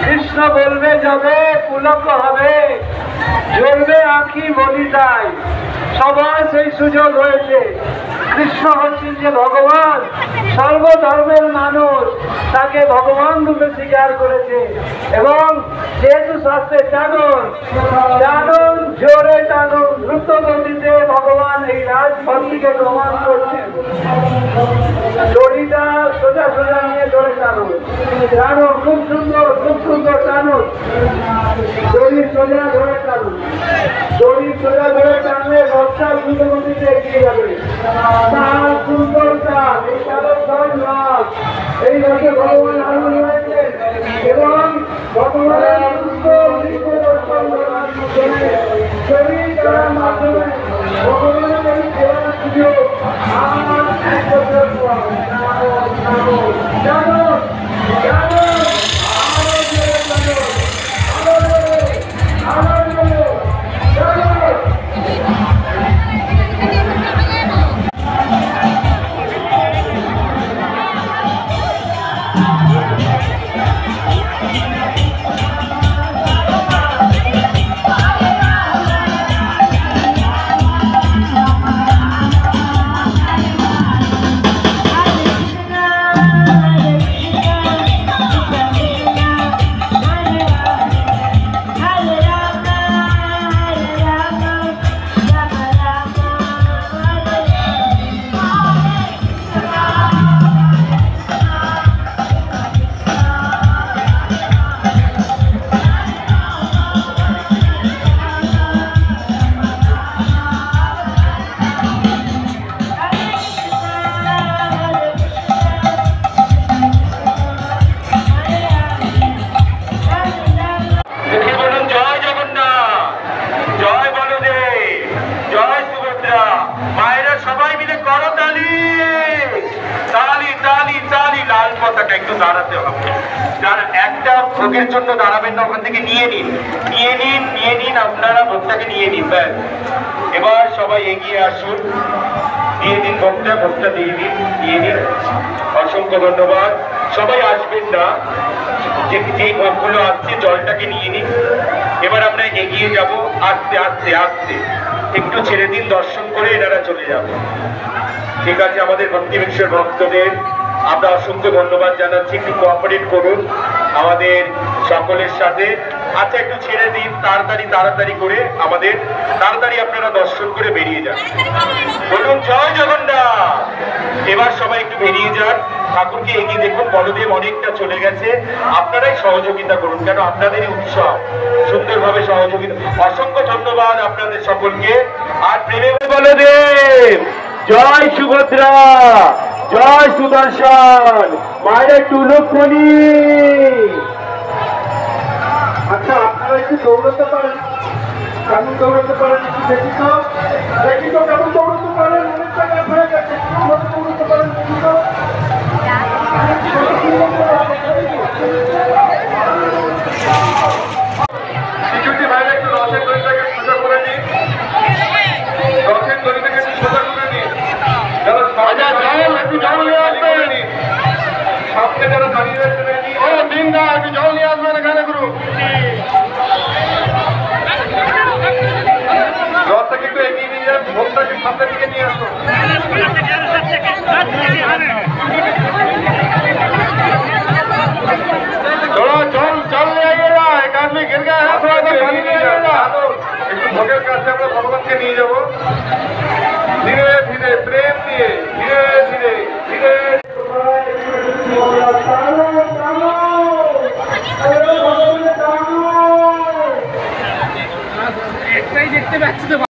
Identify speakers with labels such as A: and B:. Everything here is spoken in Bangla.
A: कृष्ण बोलबे যাবে পুলক হবে জ্বলবে আঁখি বলি যায় সবার সেই সুযোগ হয়েছে। কৃষ্ণ হচ্ছেন যে ভগবান, সর্বধর্মের মানুষ তাকে ভগবান রূপে স্বীকার করেছে এবং যেহেতু শাস্ত্রে টানুন টানুন জোরে টানুন দ্রুত গতিতে ভগবান এই রাজভক্তিকে প্রমাণ করছেন। দড়িটা সোজা সোজা নিয়ে জোরে টানুন টানুন খুব সুন্দর টানুন দড়ি সোজা ধরে টানুন দড়ি সোজা ধরে টানলে রথটা দ্রুত গতিতে এগিয়ে যাবে। তার সুন্দরতা এই রথ এই রথে ভগবান আনন্দ হয়েছে এবং ভগবানের শরীর করার মাধ্যমে ভগবানের এই সেবার সুযোগ আমার এক বছর জানো জানো জানো
B: একটু দাঁড়াতে হবে। যার একটা ভোগের জন্য দাঁড়াবেন না, ওখান থেকে নিয়ে নিন আপনারা ভোগটাকে নিয়ে নিন। ব্যাস, এবার সবাই এগিয়ে আসুন, দিয়ে দিন ভোগটা দিয়ে দিন। অসংখ্য ধন্যবাদ। সবাই আসবেন না, যে ভোগগুলো আসছে জলটাকে নিয়ে নিন। এবার আমরা এগিয়ে যাব, আস্তে আস্তে আস্তে একটু ছেড়ে দিন, দর্শন করে এনারা চলে যাবে। ঠিক আছে, আমাদের ভক্তিবৃক্ষের ভক্তদের আমরা অসংখ্য ধন্যবাদ জানাচ্ছি। একটু কোঅপারেট করুন আমাদের সকলের সাথে। আচ্ছা, একটু ছেড়ে দিন, তাড়াতাড়ি করে আমাদের তাড়াতাড়ি আপনারা দর্শন করে বেরিয়ে যান। বলুন জয় জগন্নাথ। এবার সবাই একটু বেরিয়ে যান, ঠাকুরকে এগিয়ে দেখুন। বলদেব অনেকটা চলে গেছে, আপনারাই সহযোগিতা করুন, কেন আপনাদেরই উৎসব, সুন্দরভাবে সহযোগিতা। অসংখ্য ধন্যবাদ আপনাদের সকলকে। আর প্রেমে বলদেব, জয় সুভদ্রা, জয় সুদর্শন, মায়ের টুলুকমণি।
A: আচ্ছা, আপনারা একটু দৌড়াতে পারেন? কেমন দৌড়াতে পারেন একটু দেখি তো কেমন দৌড়াতে পারেন? অনেকটা কাজ হয়ে গেছে, কিভাবে দৌড়াতে পারেন দেখি তো। শিশুটি ভাইরা একটু রসের দড়িটাকে সোজা করে নিন, রসের দড়িটাকে একটু সোজা করে নিন। একটু জল নিয়ে আসবেন, সামনে যারা দাঁড়িয়ে রয়েছে দিন না, একটু জল নিয়ে আসবেন এখানে গুরু। রথটাকে একটু এগিয়ে নিয়ে যান, ভোগটাকে সামনের দিকে নিয়ে আসুন। জল নিয়ে আইয়েরা, এক আদমি गिर गया है, थोड़ा सा पानी ले आइएगा। একটু ভোগের কাছে আমরা ভগবানকে নিয়ে যাবো, ধীরে ধীরে প্রেম দিয়ে, ধীরে ধীরে ধীরে। একটাই দেখতে পাচ্ছি তো।